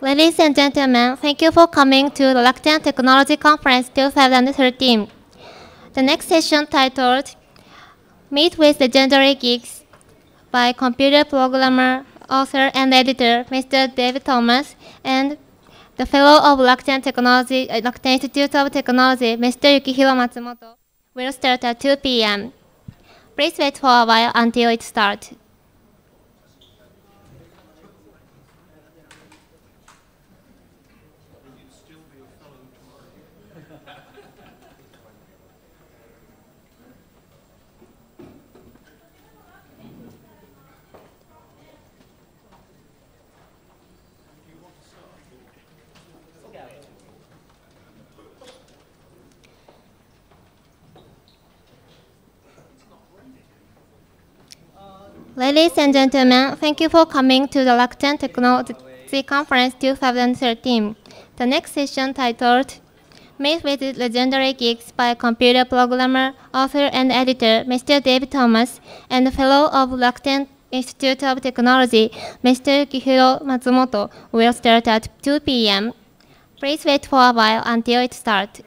Ladies and gentlemen, thank you for coming to the Rakuten Technology Conference 2013. The next session titled Meet with Legendary Geeks by computer programmer, author, and editor Mr. David Thomas and the fellow of Rakuten Institute of Technology, Mr. Yukihiro Matsumoto, will start at 2 p.m. Please wait for a while until it starts. Ladies and gentlemen, thank you for coming to the Rakuten Technology Conference 2013. The next session titled Meet with Legendary Geeks by computer programmer, author, and editor Mr. David Thomas and the fellow of Rakuten Institute of Technology, Mr. Yukihiro Matsumoto, will start at 2 p.m. Please wait for a while until it starts.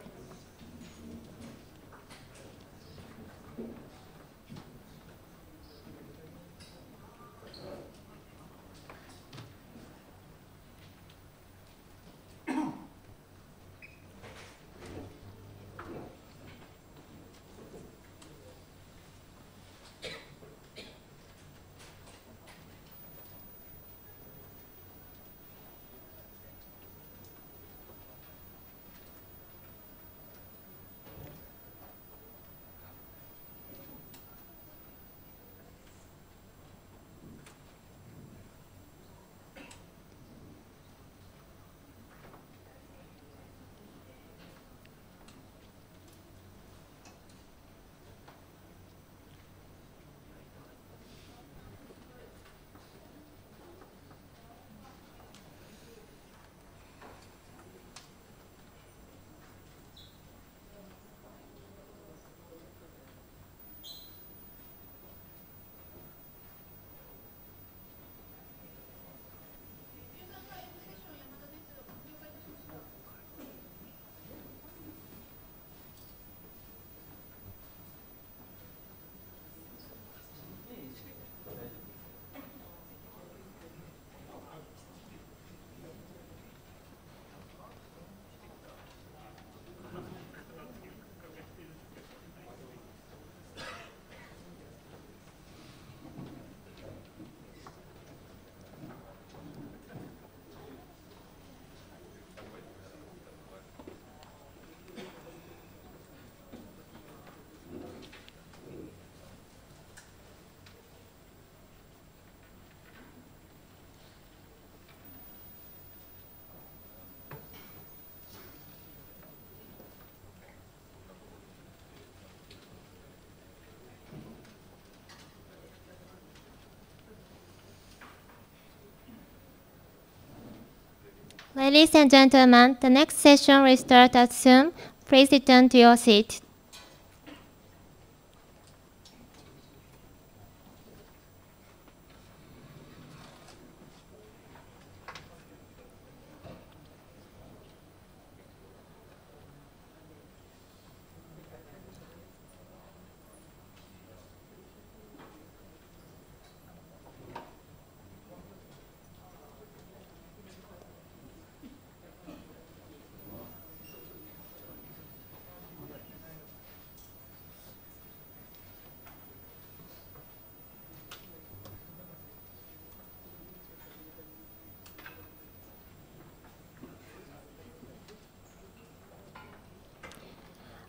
Ladies and gentlemen, the next session will start as soon. Please return to your seat.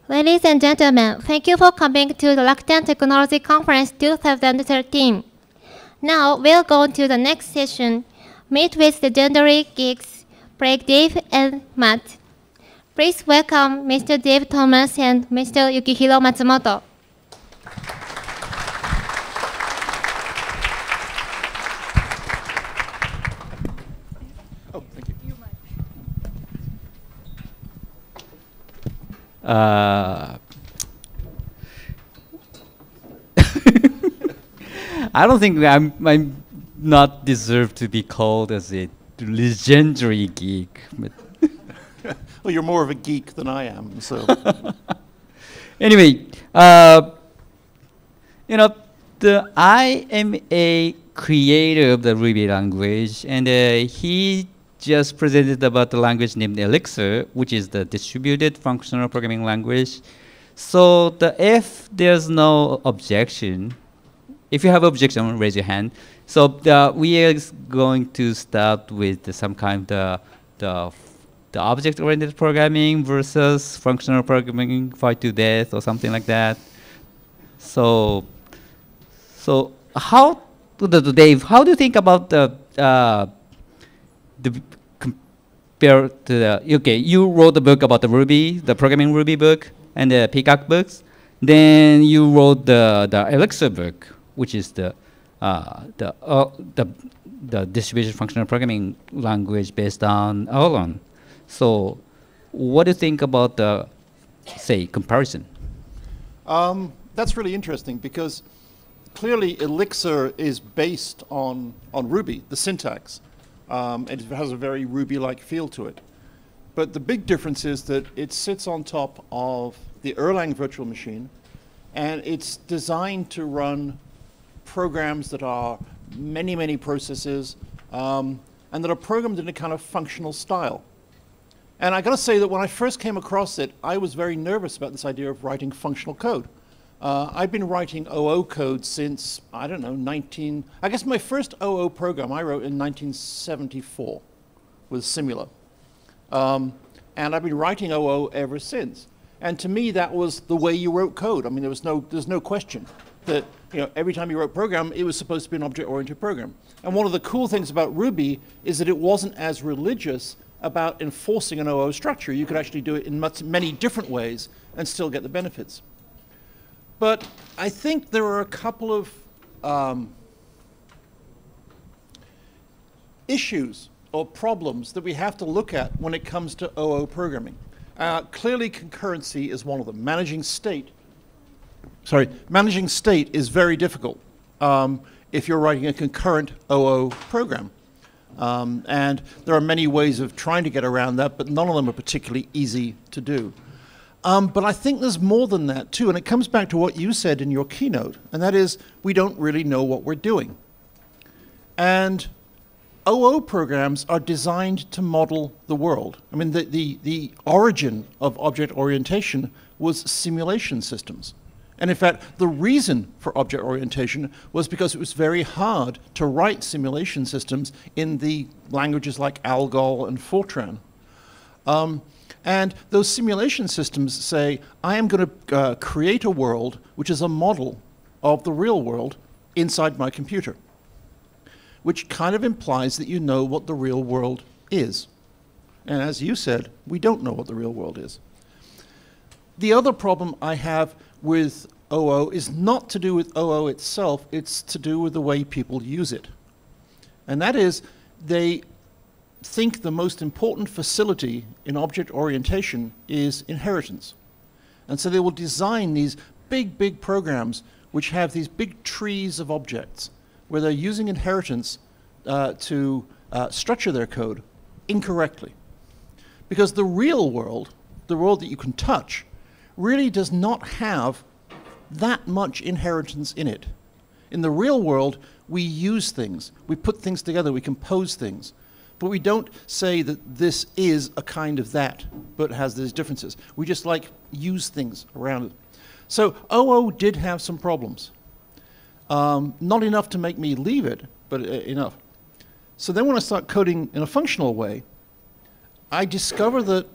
Ladies and gentlemen, thank you for coming to the Rakuten Technology Conference 2013. Now we'll go to the next session, Meet with Legendary Geeks, by Dave and Matt. Please welcome Mr. Dave Thomas and Mr. Yukihiro Matsumoto. Oh, thank you. I don't think I'm not deserved to be called as a legendary geek. But Well, you're more of a geek than I am, so. anyway, I am a creator of the Ruby language, and he just presented about the language named Elixir, which is the distributed functional programming language. So if there's no objection, if you have objection, raise your hand. So we are going to start with some kind of the object-oriented programming versus functional programming, fight to death or something like that. So how, Dave, how do you think about the compare to the, okay, you wrote a book about the Ruby, the programming Ruby book, and the Peacock books. Then you wrote the Elixir book, which is the distributed functional programming language based on Erlang. So what do you think about the, say, comparison? That's really interesting because clearly Elixir is based on Ruby, the syntax. It has a very Ruby-like feel to it. But the big difference is that it sits on top of the Erlang virtual machine, and it's designed to run programs that are many, many processes, and that are programmed in a kind of functional style. And I got to say that when I first came across it, I was very nervous about this idea of writing functional code. I've been writing OO code since, I don't know, I guess my first OO program I wrote in 1974 with Simula. And I've been writing OO ever since. And to me, that was the way you wrote code. I mean, there's no question that every time you wrote program, it was supposed to be an object-oriented program. And one of the cool things about Ruby is that it wasn't as religious about enforcing an OO structure. You could actually do it in many different ways and still get the benefits. But I think there are a couple of issues or problems that we have to look at when it comes to OO programming. Clearly, concurrency is one of them. Managing state is very difficult if you're writing a concurrent OO program. And there are many ways of trying to get around that, but none of them are particularly easy to do. But I think there's more than that, too, and it comes back to what you said in your keynote, and that is we don't really know what we're doing. And OO programs are designed to model the world. I mean, the origin of object orientation was simulation systems. And in fact, the reason for object orientation was because it was very hard to write simulation systems in the languages like Algol and Fortran. And those simulation systems say, I am going to create a world which is a model of the real world inside my computer, which kind of implies that you know what the real world is. And as you said, we don't know what the real world is. The other problem I have with OO is not to do with OO itself, it's to do with the way people use it. And that is, they think the most important facility in object orientation is inheritance. And so they will design these big, big programs which have these big trees of objects where they're using inheritance to structure their code incorrectly. Because the real world, the world that you can touch, really does not have that much inheritance in it. In the real world, we use things, we put things together, we compose things. But we don't say that this is a kind of that, but has these differences. We just use things around it. So OO did have some problems. Not enough to make me leave it, but enough. So then when I start coding in a functional way, I discover that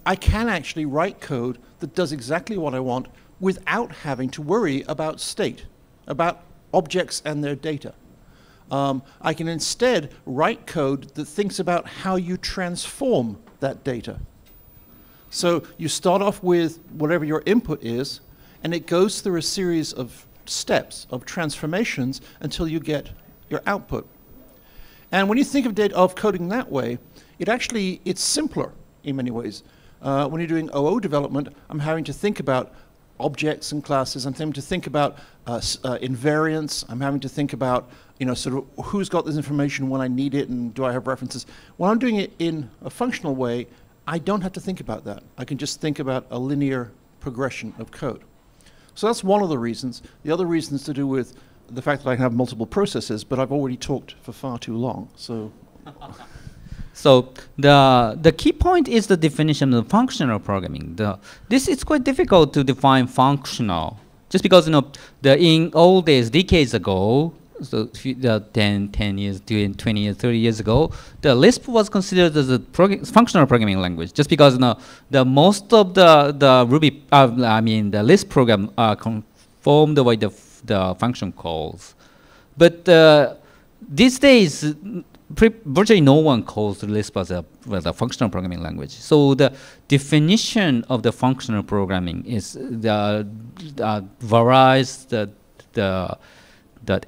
I can actually write code that does exactly what I want without having to worry about state, about objects and their data. I can instead write code that thinks about how you transform that data. So you start off with whatever your input is, and it goes through a series of steps, of transformations, until you get your output. And when you think of coding that way, it's simpler in many ways. When you're doing OO development, I'm having to think about objects and classes. I'm having to think about invariance. I'm having to think about, sort of who's got this information when I need it, and do I have references. When I'm doing it in a functional way, I don't have to think about that. I can just think about a linear progression of code. So that's one of the reasons. The other reason is to do with the fact that I can have multiple processes, but I've already talked for far too long. So. So the key point is the definition of functional programming. This is quite difficult to define functional, just because in old days, decades ago, so 10 years, 20 years, 30 years ago, the Lisp was considered as a functional programming language, just because the most of the Ruby, the Lisp program conform the way the function calls, but these days virtually no one calls Lisp as a functional programming language. So the definition of the functional programming is varies the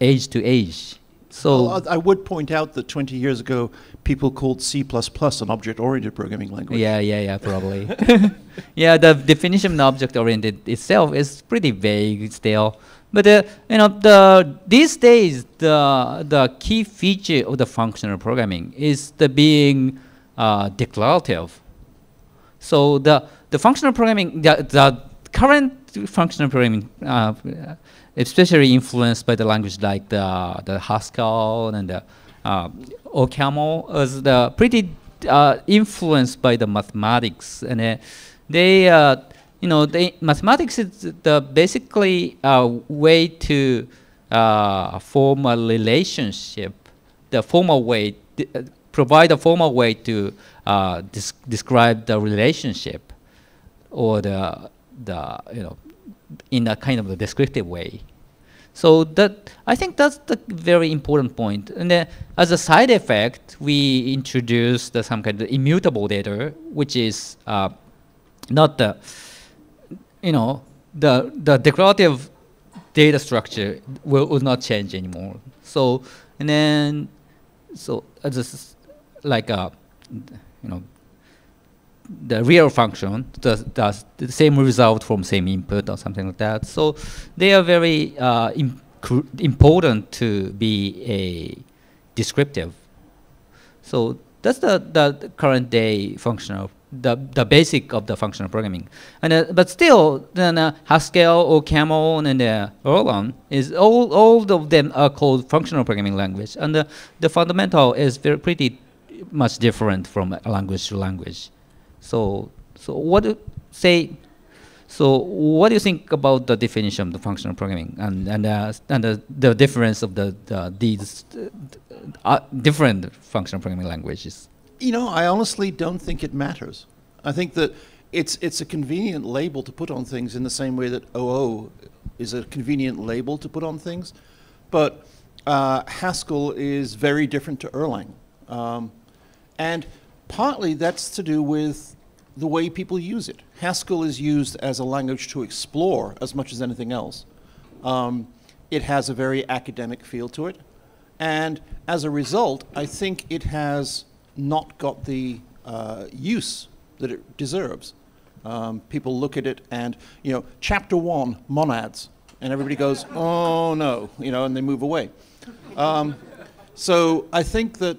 age to age. So well, I would point out that 20 years ago, people called C++ an object-oriented programming language. Yeah, probably. Yeah, the definition of object-oriented itself is pretty vague still. But these days, the key feature of the functional programming is the being declarative. So the functional programming, the current functional programming, especially influenced by the language like the Haskell and the OCaml, is pretty influenced by the mathematics, and mathematics is basically a way to form a relationship, provide a formal way to describe the relationship, or in a kind of a descriptive way. So I think that's the very important point. And then as a side effect, we introduced some kind of immutable data, which is not the declarative data structure will not change anymore. So just like the real function does the same result from same input or something like that. So they are very important to be a descriptive. So that's the current day functional, the basic of the functional programming. And but still, then Haskell or Camel and Erlang is all of them are called functional programming language, and the fundamental is pretty much different from language to language. So what do you think about the definition of the functional programming and the difference of these different functional programming languages? I honestly don't think it matters. I think that it's a convenient label to put on things in the same way that OO is a convenient label to put on things. But Haskell is very different to Erlang. And partly that's to do with the way people use it. Haskell is used as a language to explore as much as anything else. It has a very academic feel to it. And as a result, I think it has not got the use that it deserves. People look at it and, chapter 1, monads, and everybody goes, oh no, and they move away. So I think that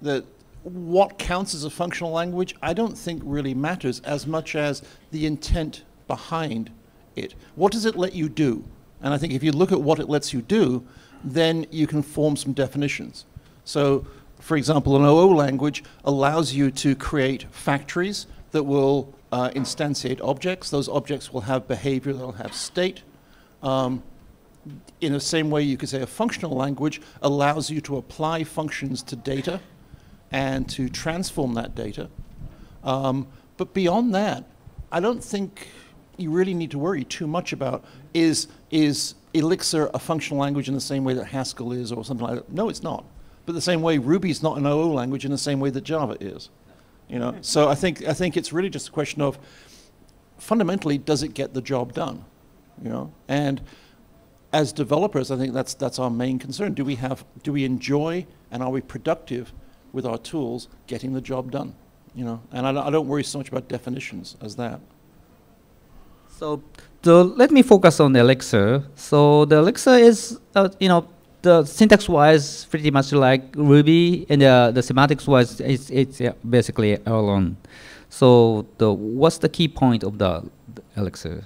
that what counts as a functional language, I don't think really matters as much as the intent behind it. What does it let you do? And I think if you look at what it lets you do, then you can form some definitions. So, for example, an OO language allows you to create factories that will instantiate objects. Those objects will have behavior, they'll have state. In the same way, you could say a functional language allows you to apply functions to data and to transform that data. But beyond that, I don't think you really need to worry too much about is Elixir a functional language in the same way that Haskell is or something like that. No, it's not. But the same way Ruby's not an OO language in the same way that Java is. So I think it's really just a question of fundamentally, does it get the job done? And as developers, I think that's our main concern. Do we enjoy and are we productive with our tools getting the job done? And I don't worry so much about definitions as that. So let me focus on Elixir. So the Elixir is, the syntax-wise pretty much like Ruby, and the semantics-wise it's basically Erlang. So what's the key point of the Elixir,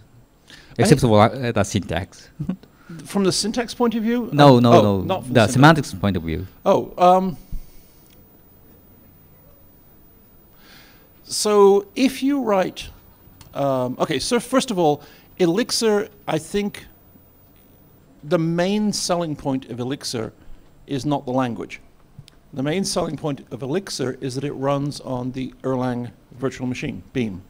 except for the syntax? From the syntax point of view? No, not from the the semantics point of view. So if you write, okay, so first of all, Elixir, I think the main selling point of Elixir is not the language. The main selling point of Elixir is that it runs on the Erlang virtual machine, Beam.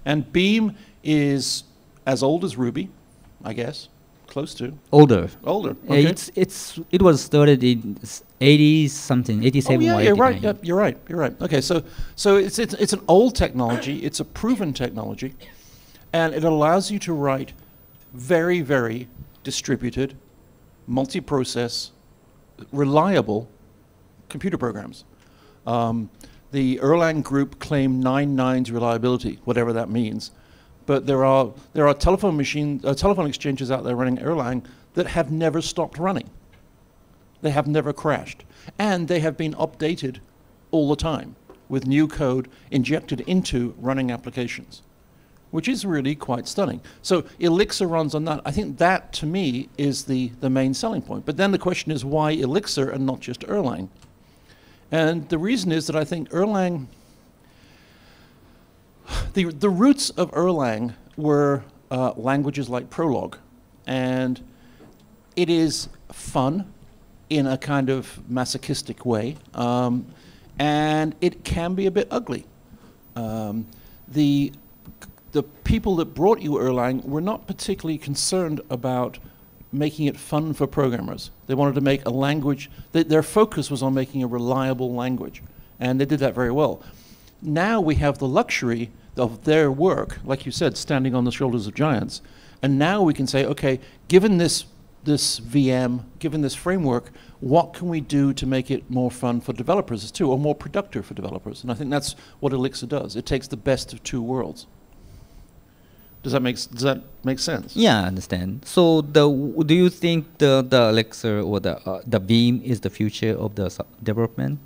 And Beam is as old as Ruby, I guess, close to. Older. Older, okay. It was started in 80 something, 87 oh, yeah, or you're 89. right. Yep, you're right. Okay, so it's an old technology. It's a proven technology, and it allows you to write very, very distributed, multi-process, reliable computer programs. The Erlang group claimed 9 nines reliability, whatever that means. But there are telephone exchanges out there running Erlang that have never stopped running. They have never crashed. And they have been updated all the time with new code injected into running applications, which is really quite stunning. So Elixir runs on that. I think that, to me, is the main selling point. But then the question is, why Elixir and not just Erlang? And the reason is that I think Erlang, the roots of Erlang were languages like Prolog. And it is fun in a kind of masochistic way. And it can be a bit ugly. The people that brought you Erlang were not particularly concerned about making it fun for programmers. They wanted to make a language, their focus was on making a reliable language, and they did that very well. Now we have the luxury of their work, like you said, standing on the shoulders of giants, and now we can say, okay, given this VM, given this framework, what can we do to make it more fun for developers too, or more productive for developers? And I think that's what Elixir does. It takes the best of two worlds. Does that make sense? Yeah, I understand. So do you think the Elixir or the Beam is the future of the development?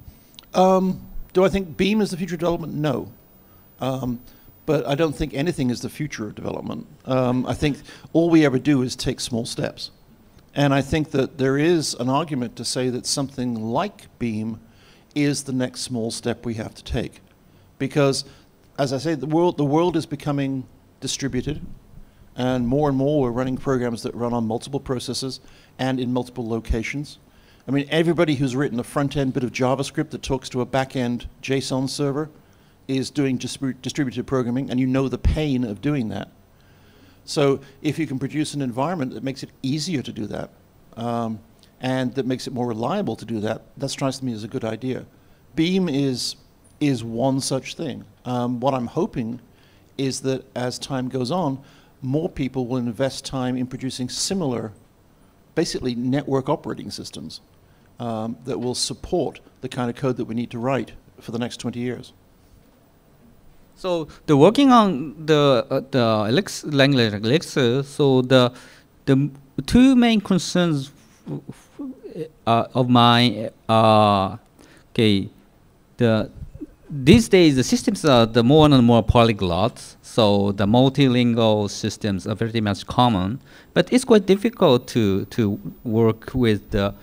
Do I think Beam is the future of development? No. But I don't think anything is the future of development. I think all we ever do is take small steps. And I think that there is an argument to say that something like Beam is the next small step we have to take. Because, as I say, the world is becoming distributed, and more we're running programs that run on multiple processors and in multiple locations. I mean, everybody who's written a front-end bit of JavaScript that talks to a back-end JSON server is doing distributed programming, and you know the pain of doing that. So if you can produce an environment that makes it easier to do that, and that makes it more reliable to do that, that strikes me as a good idea. Beam is one such thing. What I'm hoping is that as time goes on, more people will invest time in producing similar, basically network operating systems that will support the kind of code that we need to write for the next 20 years. So the working on the language Elixir, so the two main concerns of mine are, okay, these days the systems are the more and more polyglots, so the multilingual systems are very much common, but it's quite difficult to work with the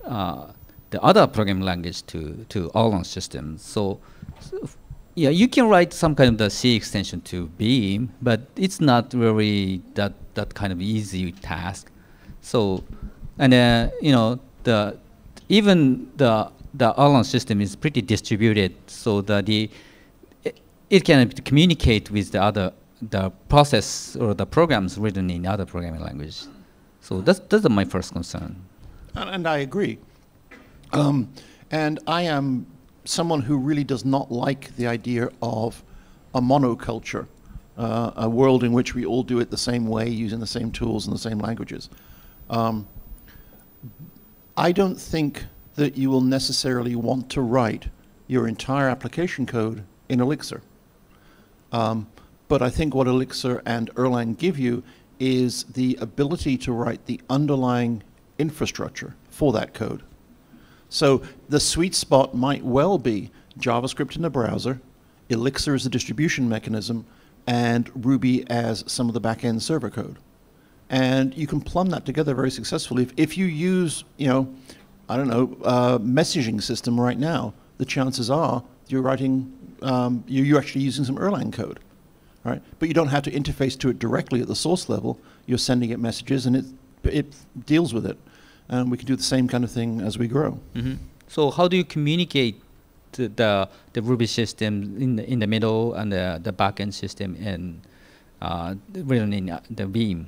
other programming language to Erlang systems. So yeah, you can write some kind of the C extension to Beam, but it's not really that kind of easy task. So, and even the Erlang system is pretty distributed, so that it can communicate with the process or the programs written in other programming languages. So that's my first concern. And I agree. And I am someone who really does not like the idea of a monoculture, a world in which we all do it the same way, using the same tools and the same languages. I don't think that you will necessarily want to write your entire application code in Elixir. But I think what Elixir and Erlang give you is the ability to write the underlying infrastructure for that code. So the sweet spot might well be JavaScript in the browser, Elixir as a distribution mechanism, and Ruby as some of the back-end server code. And you can plumb that together very successfully. If you use, I don't know, messaging system right now, the chances are you're writing, you're actually using some Erlang code, right? But you don't have to interface to it directly at the source level. You're sending it messages, and it deals with it. And we can do the same kind of thing as we grow. Mm-hmm. So how do you communicate the Ruby system in the middle and the backend system and written in the Beam?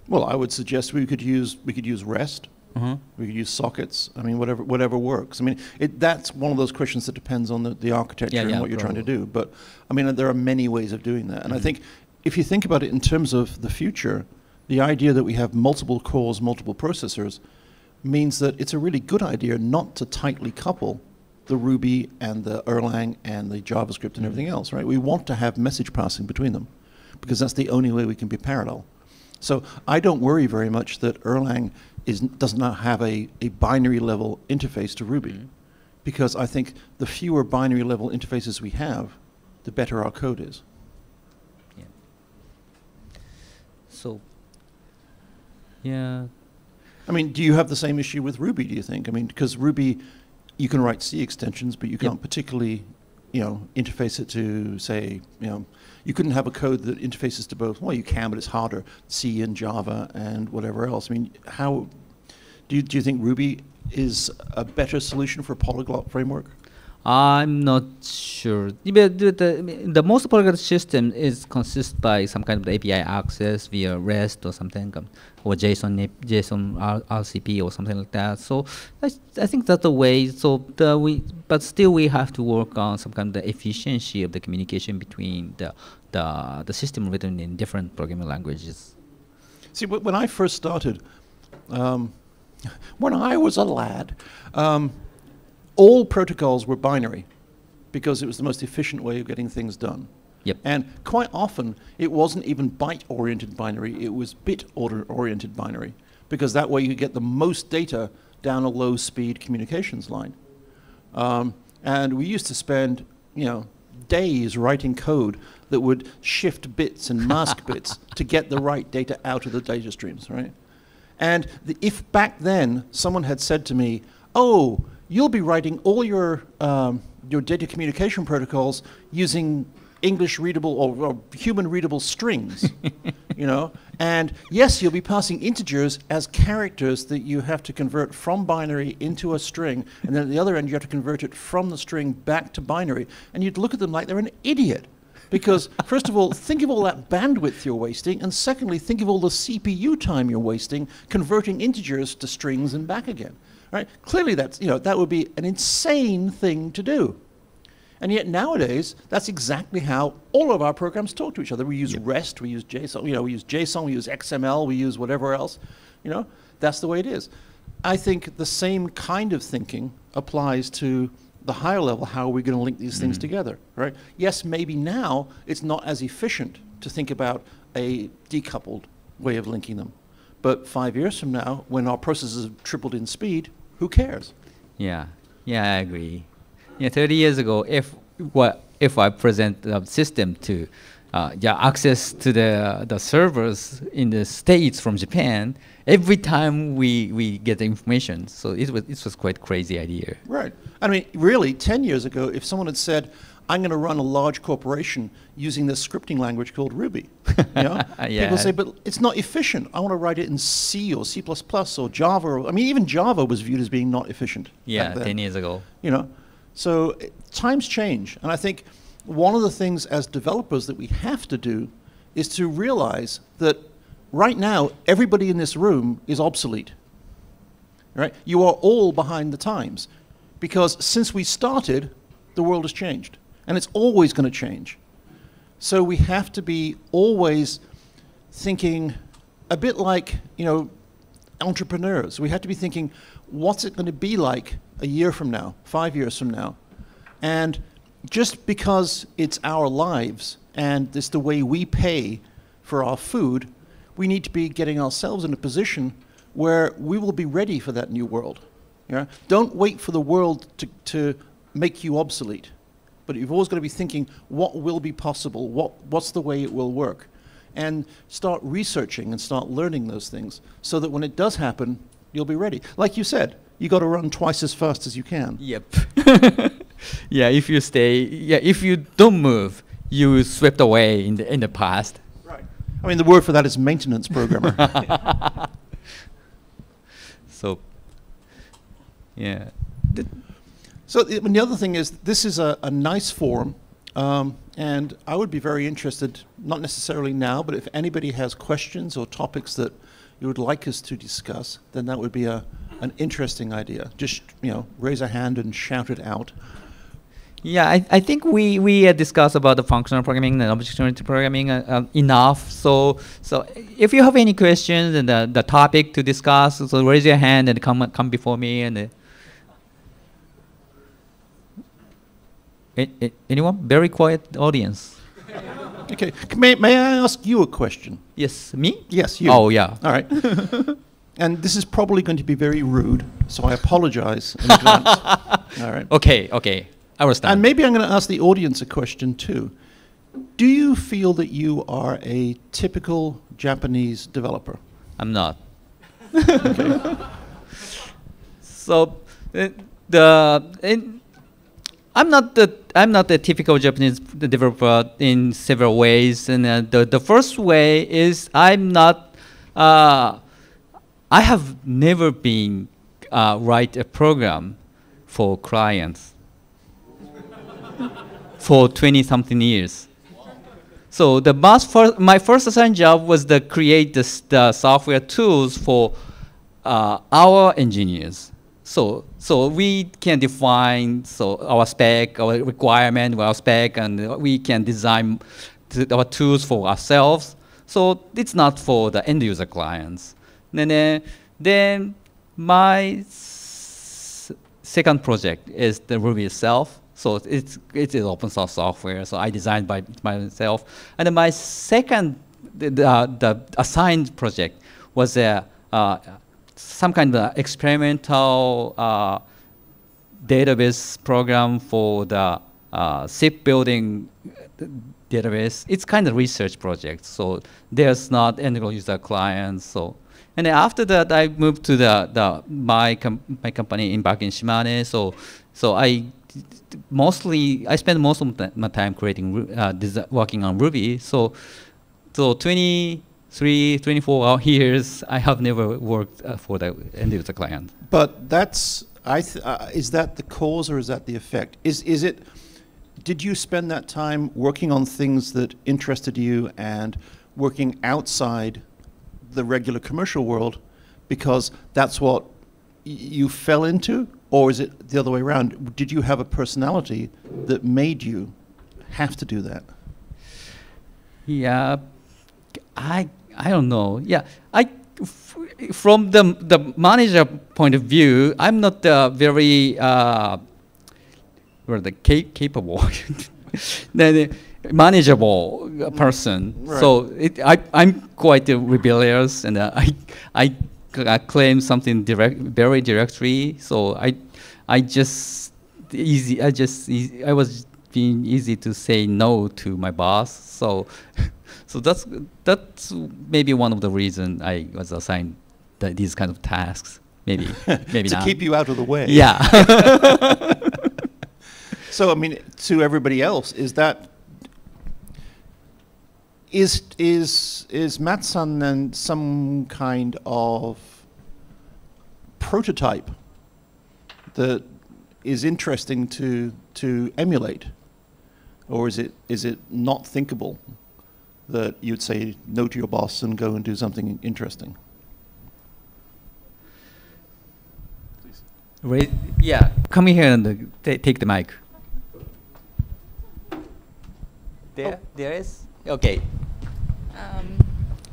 Well, I would suggest we could use REST. Uh-huh. We could use sockets. I mean, whatever works. I mean, that's one of those questions that depends on the architecture and what you're trying to do. But I mean, there are many ways of doing that. And I think if you think about it in terms of the future, the idea that we have multiple cores, multiple processors, means that it's a really good idea not to tightly couple the Ruby and the Erlang and the JavaScript and everything else, right? We want to have message passing between them because that's the only way we can be parallel. So I don't worry very much that Erlang does not have a binary level interface to Ruby because I think the fewer binary level interfaces we have, the better our code is. Yeah. So, yeah. I mean, do you have the same issue with Ruby, do you think? I mean, because Ruby, you can write C extensions, but you can't particularly, interface it to, say, you couldn't have a code that interfaces to both. Well, you can, but it's harder. C and Java and whatever else. I mean, how do you think Ruby is a better solution for a polyglot framework? I'm not sure. But the most polyglot system consists by some kind of API access via REST or something, or JSON RCP or something like that. So I think that's the way. So but still we have to work on some kind of the efficiency of the communication between the system written in different programming languages. See, when I first started, when I was a lad. All protocols were binary because it was the most efficient way of getting things done. Yep. And quite often, it wasn't even byte-oriented binary, it was bit-oriented binary, because that way you could get the most data down a low-speed communications line. And we used to spend, days writing code that would shift bits and mask bits to get the right data out of the data streams, right? And if back then someone had said to me, oh, you'll be writing all your data communication protocols using English readable or human readable strings, and yes, you'll be passing integers as characters that you have to convert from binary into a string, and then at the other end you have to convert it from the string back to binary, and you'd look at them like they're an idiot. Because, first of all, think of all that bandwidth you're wasting, and secondly, think of all the CPU time you're wasting converting integers to strings and back again. Right? Clearly, that would be an insane thing to do. And yet nowadays, that's exactly how all of our programs talk to each other. We use REST, we use JSON, we use JSON, we use XML, we use whatever else. That's the way it is. I think the same kind of thinking applies to the higher level, how are we going to link these things together, right? Yes, maybe now it's not as efficient to think about a decoupled way of linking them. But 5 years from now, when our processes have tripled in speed, who cares? Yeah, I agree. 30 years ago, if I present the system to access to the servers in the States from Japan, every time we get the information, so it was quite crazy idea. Right. I mean, really, 10 years ago, if someone had said, I'm going to run a large corporation using this scripting language called Ruby. People say, but it's not efficient. I want to write it in C or C++ or Java. Even Java was viewed as being not efficient. Yeah, 10 years ago. So times change. And I think one of the things as developers that we have to do is to realize that right now, everybody in this room is obsolete. Right? You are all behind the times. Because since we started, the world has changed. And it's always going to change. So we have to be always thinking a bit like, entrepreneurs. We have to be thinking, what's it going to be like a year from now, 5 years from now? And just because it's our lives and it's the way we pay for our food, we need to be getting ourselves in a position where we will be ready for that new world. Yeah? Don't wait for the world to make you obsolete, but you've always got to be thinking, what will be possible? What's the way it will work? And start researching and start learning those things so that when it does happen, you'll be ready. Like you said, you got to run twice as fast as you can. Yep. Yeah, if you stay, yeah, if you don't move, you swept away in the past. Right. I mean, the word for that is maintenance programmer. So, yeah. So the other thing is, this is a nice forum, and I would be very interested, not necessarily now, but if anybody has questions or topics that you would like us to discuss, then that would be an interesting idea. Just, raise a hand and shout it out. Yeah, I think we discussed about the functional programming and object-oriented programming enough. So if you have any questions and the topic to discuss, so raise your hand and come before me. And anyone? Very quiet audience. Okay. May I ask you a question? Yes, me? Yes, you. Oh, yeah. All right. And this is probably going to be very rude, so I apologize in advance. All right. Okay. I understand. And maybe I'm going to ask the audience a question too. Do you feel that you are a typical Japanese developer? I'm not. Okay. So I'm not the typical Japanese developer in several ways, and the first way is I'm not. I have never been write a program for clients for 20-something years. So my first assigned job was to create the software tools for our engineers. So we can define our spec, our requirement, our spec, and we can design our tools for ourselves. So it's not for the end user clients. Then my second project is the Ruby itself. So it's open source software. So I designed by myself. And then my second the assigned project was some kind of experimental database program for the shipbuilding database. It's kind of research project, so there's not end user clients. So, and then after that, I moved to my company back in Shimane. So I spend most of my time creating working on Ruby. So 24 years, I have never worked for the end user client. But that's, is that the cause or is that the effect? Did you spend that time working on things that interested you and working outside the regular commercial world because that's what you fell into? Or is it the other way around? Did you have a personality that made you have to do that? Yeah, I don't know. Yeah, from the manager point of view, I'm not very capable, the manageable person. Right. So I'm quite rebellious, and I claim something very directly. So I was being easy to say no to my boss. So that's maybe one of the reasons I was assigned these kind of tasks. Maybe to not. keep you out of the way. Yeah. So I mean, to everybody else, is Matsan then some kind of prototype that is interesting to emulate, or is it not thinkable that you'd say no to your boss and go and do something interesting? Please. Yeah, come here and take the mic. There is? Okay.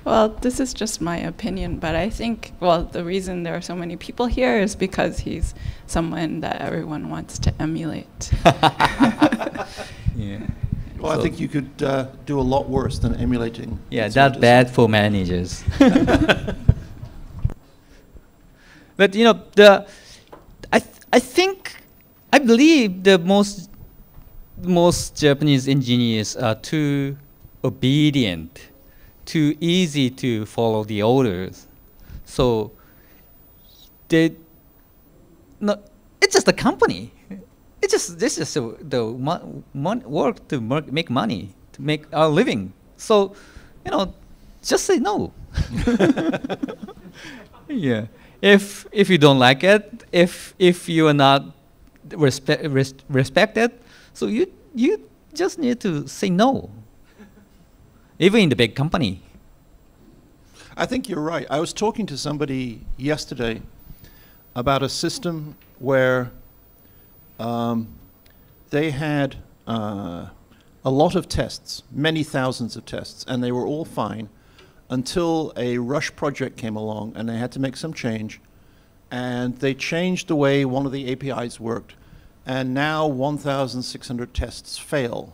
Well, this is just my opinion, but I think, the reason there are so many people here is because he's someone that everyone wants to emulate. Yeah. Well, I think you could do a lot worse than emulating. Yeah, its that's own bad design. for managers. But you know, I believe the most Japanese engineers are too obedient, too easy to follow the orders. So they no, it's just a company. This is the work to make money, to make our living. So, you know, just say no. Yeah. If you don't like it, if you are not respected, so you just need to say no. Even in the big company. I think you're right. I was talking to somebody yesterday about a system where they had a lot of tests, many thousands of tests, and they were all fine until a rush project came along and they had to make some change. And they changed the way one of the APIs worked. And now 1,600 tests fail.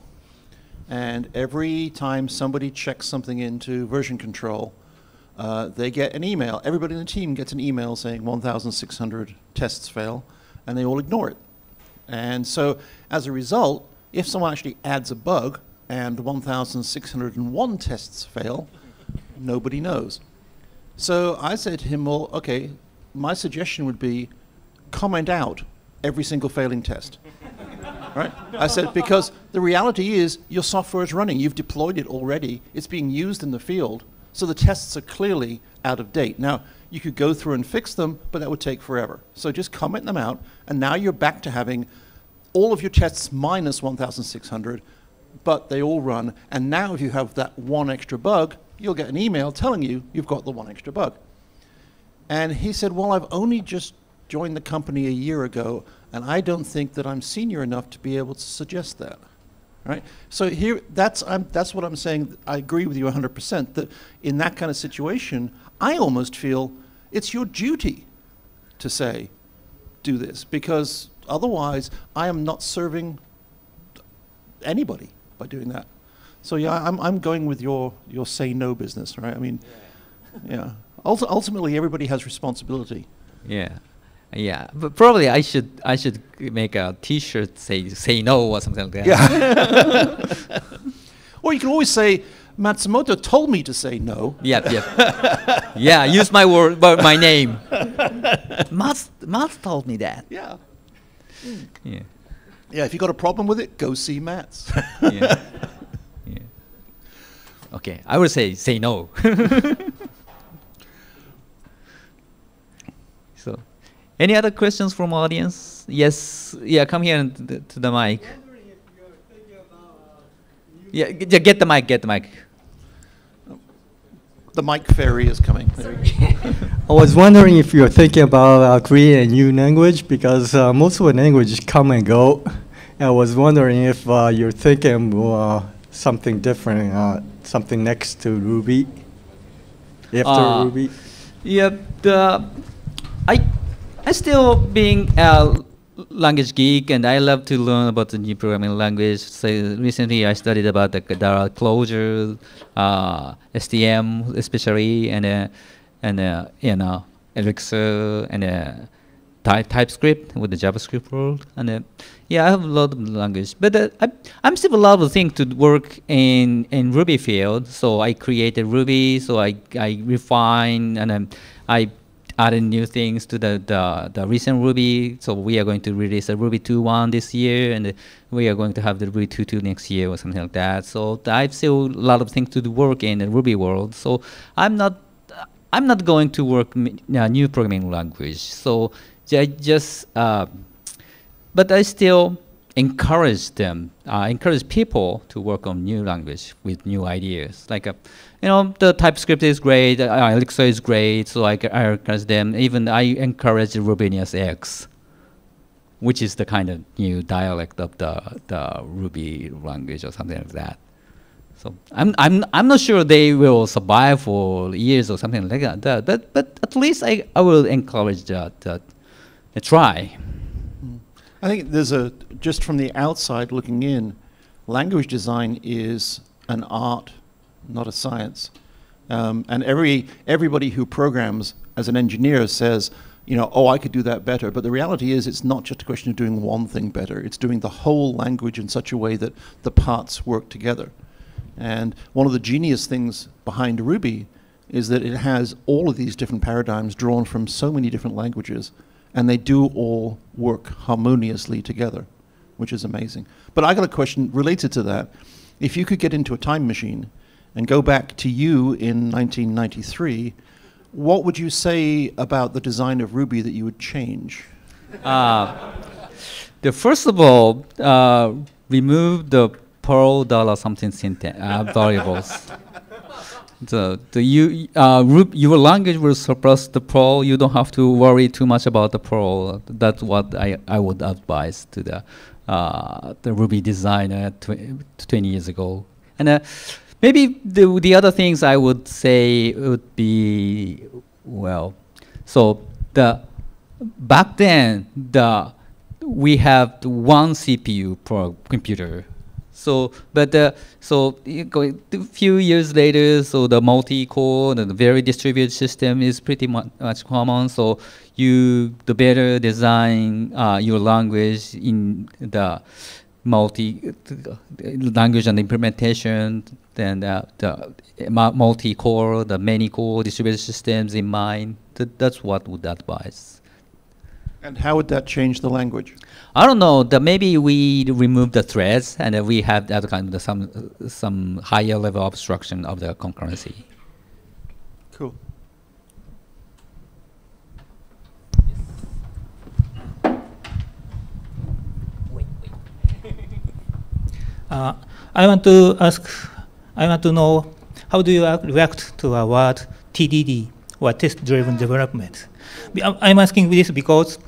And every time somebody checks something into version control, they get an email. Everybody in the team gets an email saying 1,600 tests fail, and they all ignore it. And so as a result, if someone actually adds a bug and 1,601 tests fail, nobody knows. So I said to him, well, okay, my suggestion would be comment out every single failing test. Right? I said, because the reality is your software is running. You've deployed it already. It's being used in the field. So the tests are clearly out of date. Now, you could go through and fix them, but that would take forever. So just comment them out, and now you're back to having all of your tests minus 1,600, but they all run. And now if you have that one extra bug, you'll get an email telling you you've got the one extra bug. And he said, well, I've only just joined the company a year ago, and I don't think that I'm senior enough to be able to suggest that. Right? So here, that's what I'm saying. I agree with you 100%, that in that kind of situation, I almost feel it's your duty to say, do this, because otherwise I am not serving anybody by doing that. So yeah, I'm going with your say no business, right? I mean, yeah. Ultimately, everybody has responsibility. Yeah. Yeah, but probably I should make a T-shirt say no or something like that. Yeah. Or you can always say, Matsumoto told me to say no. Yep. Yeah, use my word, my name. Mats told me that. Yeah. Yeah. Yeah, if you got a problem with it, go see Mats. Yeah. Yeah. Okay, I would say no. So, any other questions from audience? Yes. Yeah, come here to the mic. Yeah, get the mic. Get the mic. The mic fairy is coming. I was wondering if you're thinking about creating a new language, because most of the languages come and go. I was wondering if you're thinking something different, something next to Ruby, after Ruby. Yeah, I still being a language geek, and I love to learn about the new programming language. So recently I studied about the Clojure, STM especially, and you know, Elixir, and TypeScript with the JavaScript world. And yeah, I have a lot of language, but I'm still a lot of things to work in Ruby field. So I created Ruby, so I refine, and I added new things to the recent Ruby. So we are going to release a Ruby 2.1 this year, and we are going to have the Ruby 2.2 next year or something like that. So I've still a lot of things to do work in the Ruby world. So I'm not going to work new programming language. So but I still encourage people to work on new language with new ideas. Like, you know, the TypeScript is great, Elixir is great, so I encourage them. Even I encourage Rubinius X, which is the kind of new dialect of the Ruby language or something like that. So I'm not sure they will survive for years or something like that. But at least I will encourage that try. I think there's just from the outside looking in, language design is an art, not a science. And everybody who programs as an engineer says, oh, I could do that better. But the reality is it's not just a question of doing one thing better. It's doing the whole language in such a way that the parts work together. And one of the genius things behind Ruby is that it has all of these different paradigms drawn from so many different languages, and they do all work harmoniously together, which is amazing. But I got a question related to that. If you could get into a time machine and go back to you in 1993, what would you say about the design of Ruby that you would change? First of all, remove the Perl $something variables. Your language will surplus the Perl. You don't have to worry too much about the Perl. That's what I would advise to the Ruby designer 20 years ago. And maybe the other things I would say would be, well, so back then we have one CPU per computer. So, but a few years later, so the multi-core, the very distributed system is pretty much common. So the better design your language in the language and implementation, then the multi-core, the many-core distributed systems in mind. That's what would advise. And how would that change the language? I don't know. Maybe we remove the threads, and we have that kind of some higher level abstraction of the concurrency. Cool. I want to know, how do you react to a word TDD, or test-driven development? I'm asking this because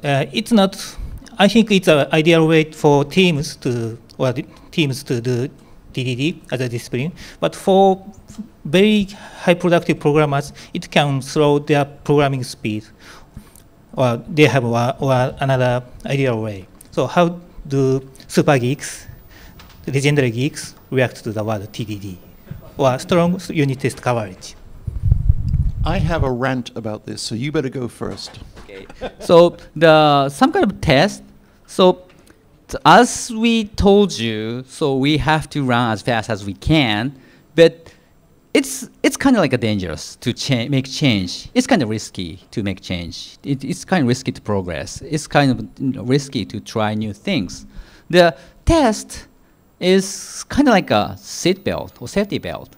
it's not. I think it's an ideal way for teams to do TDD as a discipline. But for very high productive programmers, it can slow their programming speed, or they have another ideal way. So how do super geeks, legendary geeks, react to the word TDD, or strong unit test coverage? I have a rant about this, so you better go first. Okay. So some kind of test. So as we told you, so we have to run as fast as we can, but it's kind of like dangerous to make change. It's kind of risky to make change. It's kind of risky to progress. It's kind of risky to try new things. The test is kind of like a seat belt or safety belt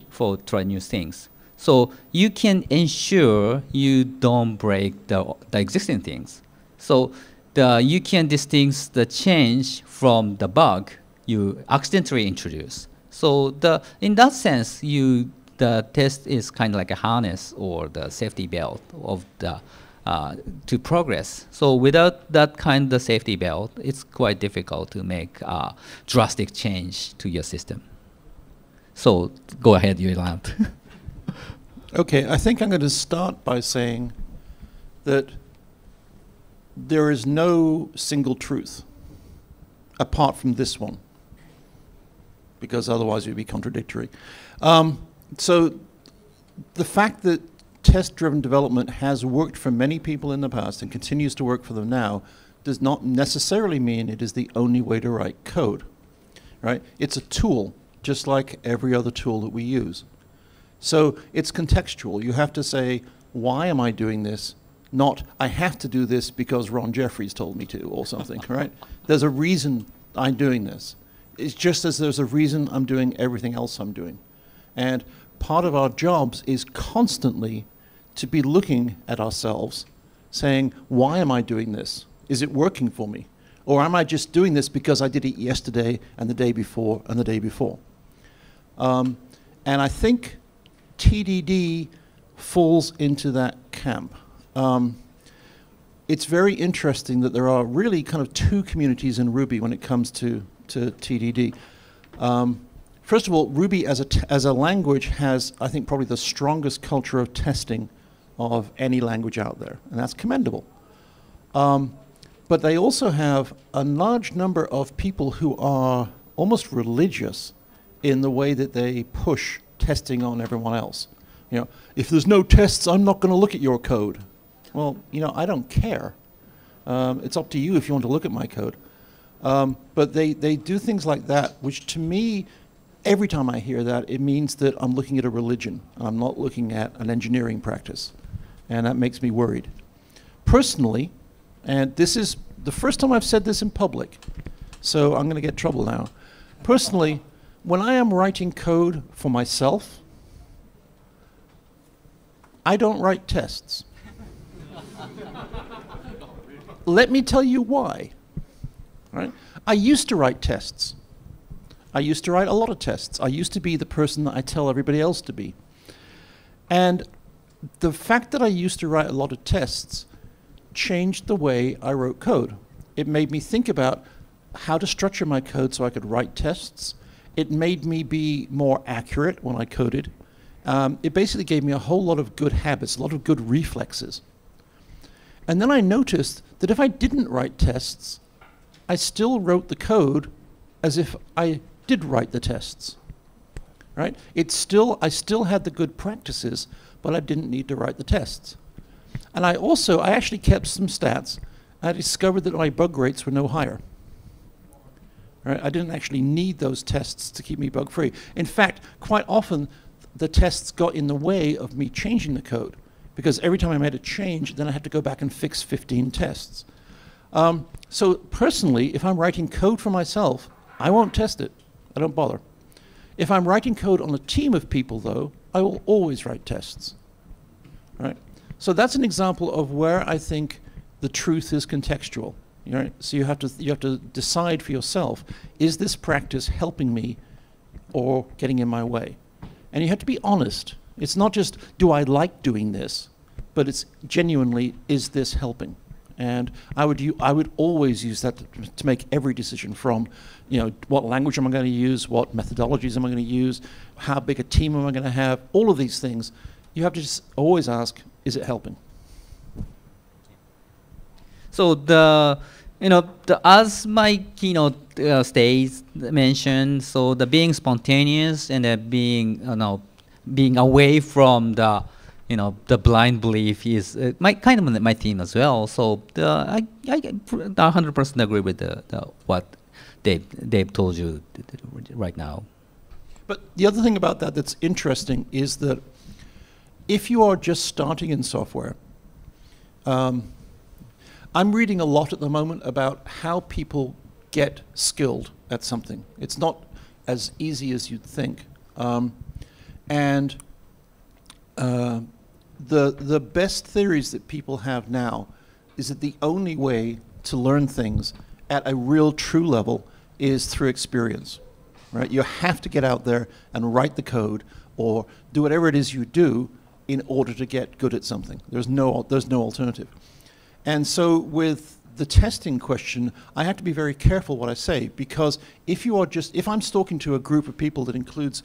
for try new things. So you can ensure you don't break the existing things. So you can distinguish the change from the bug you accidentally introduce. So in that sense, the test is kind of like a harness or the safety belt of to progress. So without that kind of safety belt, it's quite difficult to make drastic change to your system. So go ahead, Yuland. Okay, I think I'm going to start by saying that there is no single truth apart from this one, because otherwise it would be contradictory. So the fact that test-driven development has worked for many people in the past and continues to work for them now does not necessarily mean it is the only way to write code, right? It's a tool, just like every other tool that we use. So it's contextual. You have to say, why am I doing this? Not, I have to do this because Ron Jeffries told me to, or something, right? There's a reason I'm doing this. It's just as there's a reason I'm doing everything else I'm doing. And part of our jobs is constantly to be looking at ourselves, saying, why am I doing this? Is it working for me? Or am I just doing this because I did it yesterday and the day before and the day before? And I think TDD falls into that camp. It's very interesting that there are really kind of two communities in Ruby when it comes to TDD. First of all, Ruby as a language has, I think, probably the strongest culture of testing of any language out there, and that's commendable. But they also have a large number of people who are almost religious in the way that they push testing on everyone else. You know, if there's no tests, I'm not going to look at your code. Well, you know, I don't care. It's up to you if you want to look at my code. But they do things like that, which to me, every time I hear that, it means that I'm looking at a religion. I'm not looking at an engineering practice. And that makes me worried. Personally, and this is the first time I've said this in public, so I'm going to get in trouble now. Personally, when I am writing code for myself, I don't write tests. Let me tell you why. Right? I used to write tests. I used to write a lot of tests. I used to be the person that I tell everybody else to be. And the fact that I used to write a lot of tests changed the way I wrote code. It made me think about how to structure my code so I could write tests. It made me be more accurate when I coded. It basically gave me a whole lot of good habits, a lot of good reflexes. And then I noticed that if I didn't write tests, I still wrote the code as if I did write the tests. Right? I still had the good practices, but I didn't need to write the tests. And I actually kept some stats. I discovered that my bug rates were no higher. Right? I didn't actually need those tests to keep me bug free. In fact, quite often the tests got in the way of me changing the code, because every time I made a change, then I had to go back and fix 15 tests. So personally, if I'm writing code for myself, I won't test it. I don't bother. If I'm writing code on a team of people, though, I will always write tests. Right? So that's an example of where I think the truth is contextual. Right? So you have to decide for yourself, is this practice helping me or getting in my way? And you have to be honest. It's not just, do I like doing this, but it's genuinely, is this helping? And I would always use that to make every decision, from, you know, what language am I going to use, what methodologies am I going to use, how big a team am I going to have, all of these things. You have to just always ask, is it helping? So as my keynote states mentioned, so the being spontaneous and being away from the blind belief is my theme as well. So I 100% agree with what Dave told you right now. But the other thing about that's interesting is that if you are just starting in software, I'm reading a lot at the moment about how people get skilled at something. It's not as easy as you'd think. The best theories that people have now is that the only way to learn things at a real true level is through experience. Right? You have to get out there and write the code or do whatever it is you do in order to get good at something. There's no alternative. And so with the testing question, I have to be very careful what I say, because if I'm talking to a group of people that includes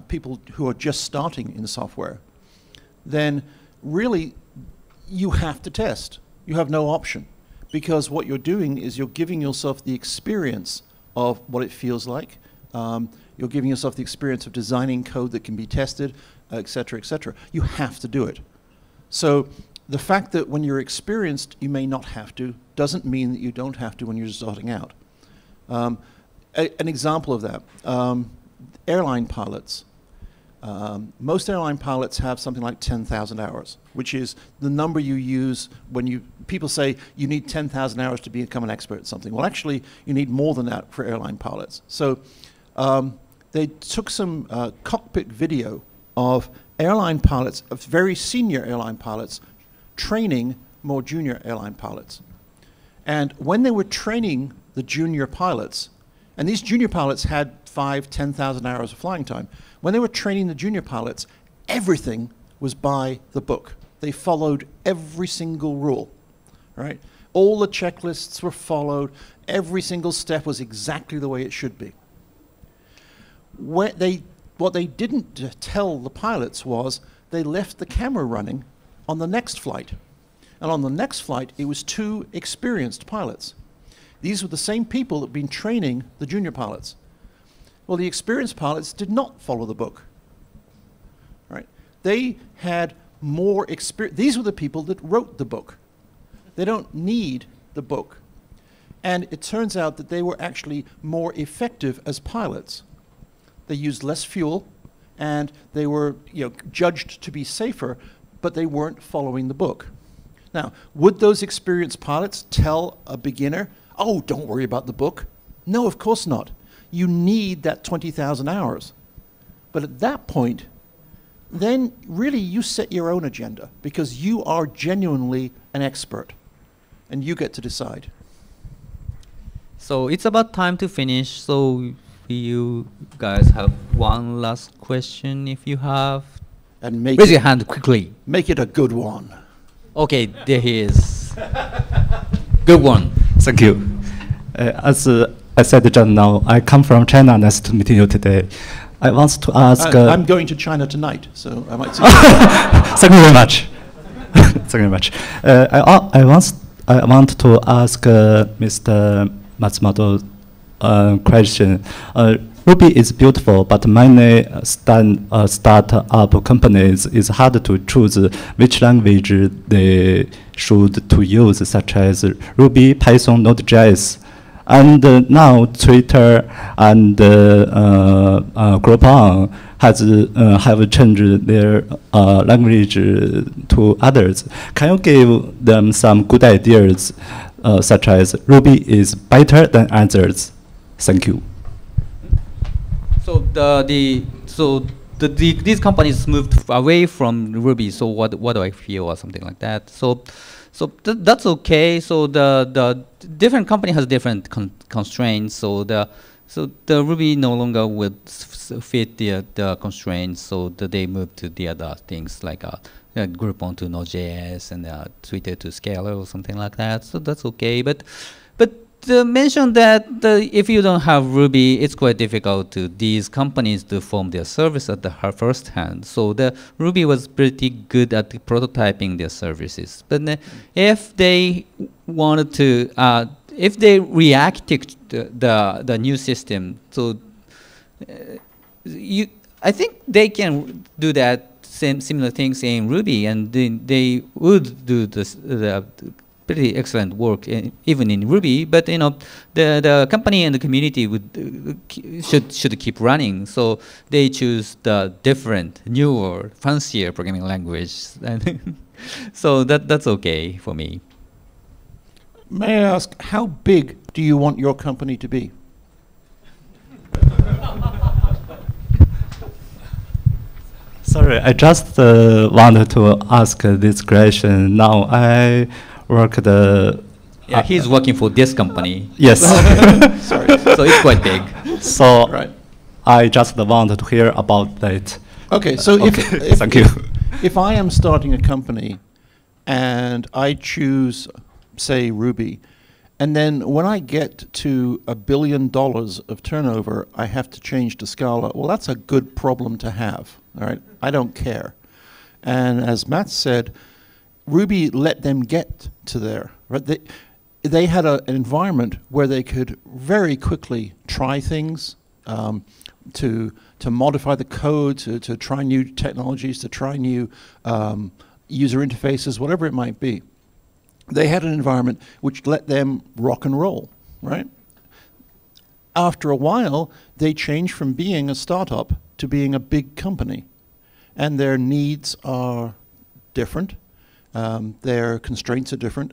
people who are just starting in software, then really you have to test. You have no option, because what you're doing is you're giving yourself the experience of what it feels like. You're giving yourself the experience of designing code that can be tested, et cetera, et cetera. You have to do it. So the fact that when you're experienced, you may not have to, doesn't mean that you don't have to when you're starting out. An example of that, airline pilots. Most airline pilots have something like 10,000 hours, which is the number you use when people say you need 10,000 hours to become an expert at something. Well, actually, you need more than that for airline pilots. So they took some cockpit video of airline pilots, of very senior airline pilots, training more junior airline pilots. And when they were training the junior pilots, and these junior pilots had 5,000, 10,000 hours of flying time, when they were training the junior pilots, everything was by the book. They followed every single rule, right? All the checklists were followed. Every single step was exactly the way it should be. What they didn't tell the pilots was they left the camera running on the next flight. And on the next flight, it was 2 experienced pilots. These were the same people that had been training the junior pilots. Well, the experienced pilots did not follow the book. Right? They had more experience. These were the people that wrote the book. They don't need the book. And it turns out that they were actually more effective as pilots. They used less fuel, and they were judged to be safer, but they weren't following the book. Now, would those experienced pilots tell a beginner, oh, don't worry about the book? No, of course not. You need that 20,000 hours. But at that point, then really you set your own agenda, because you are genuinely an expert, and you get to decide. So it's about time to finish. So you guys have one last question if you have. And make Raise your hand quickly. Make it a good one. Okay, there he is. Good one. Thank you. As I said just now, I come from China. Nice to meet you today. I want to ask. I'm going to China tonight, so I might see you. Thank you very much. Thank you very much. I want to ask Mr. Matsumoto question. Ruby is beautiful, but many start-up companies it's hard to choose which language they should to use, such as Ruby, Python, Node.js. And now Twitter and Groupon have changed their language to others. Can you give them some good ideas, such as Ruby is better than others? Thank you. So these companies moved away from Ruby. So what do I feel or something like that? So that's okay. So the different company has different constraints. So the Ruby no longer would fit the constraints. So they move to the other things like Groupon to Node.js and Twitter to Scalar or something like that. So that's okay. But mention that if you don't have Ruby, it's quite difficult to these companies to form their service at the first hand. So the Ruby was pretty good at prototyping their services. But if they wanted to, if they reacted to the new system, so I think they can do that similar things in Ruby, and they would do the pretty excellent work even in Ruby, but the company and the community should keep running. So they choose the different, newer, fancier programming language, and so that's okay for me. May I ask, how big do you want your company to be? Sorry, I just wanted to ask this question. Now I work Yeah, he's working for this company. Yes. Sorry. So it's quite big. So Right. I just wanted to hear about that. Okay, so if Thank you. if I am starting a company and I choose, say, Ruby, and then when I get to $1 billion of turnover, I have to change to Scala, well, that's a good problem to have, all right? I don't care. And as Matt said, Ruby let them get to there, right? They had an environment where they could very quickly try things, to modify the code, to try new technologies, to try new user interfaces, whatever it might be. They had an environment which let them rock and roll, right? After a while, they changed from being a startup to being a big company, and their needs are different. Their constraints are different.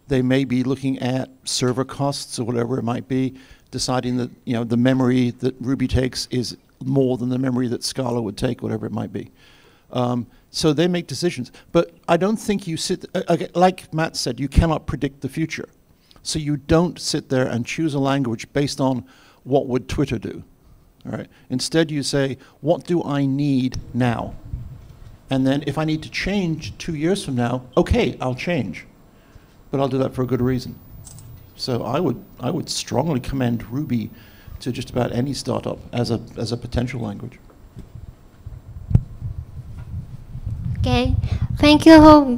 They may be looking at server costs or whatever it might be, deciding that the memory that Ruby takes is more than the memory that Scala would take, whatever it might be. So they make decisions. But I don't think you sit, like Matt said, you cannot predict the future. So you don't sit there and choose a language based on what would Twitter do. All right. Instead you say, what do I need now? And then if I need to change 2 years from now, okay, I'll change. But I'll do that for a good reason. So I would strongly commend Ruby to just about any startup as a potential language. Okay, thank you for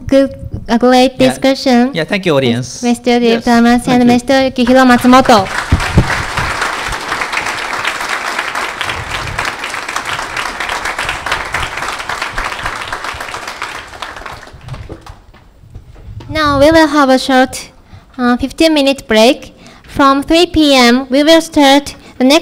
a great discussion. Yeah, thank you, audience. Mr. Yes, Thomas and thank you. Mr. Yukihiro Matsumoto. Now we will have a short 15-minute break. From 3 p.m. we will start the next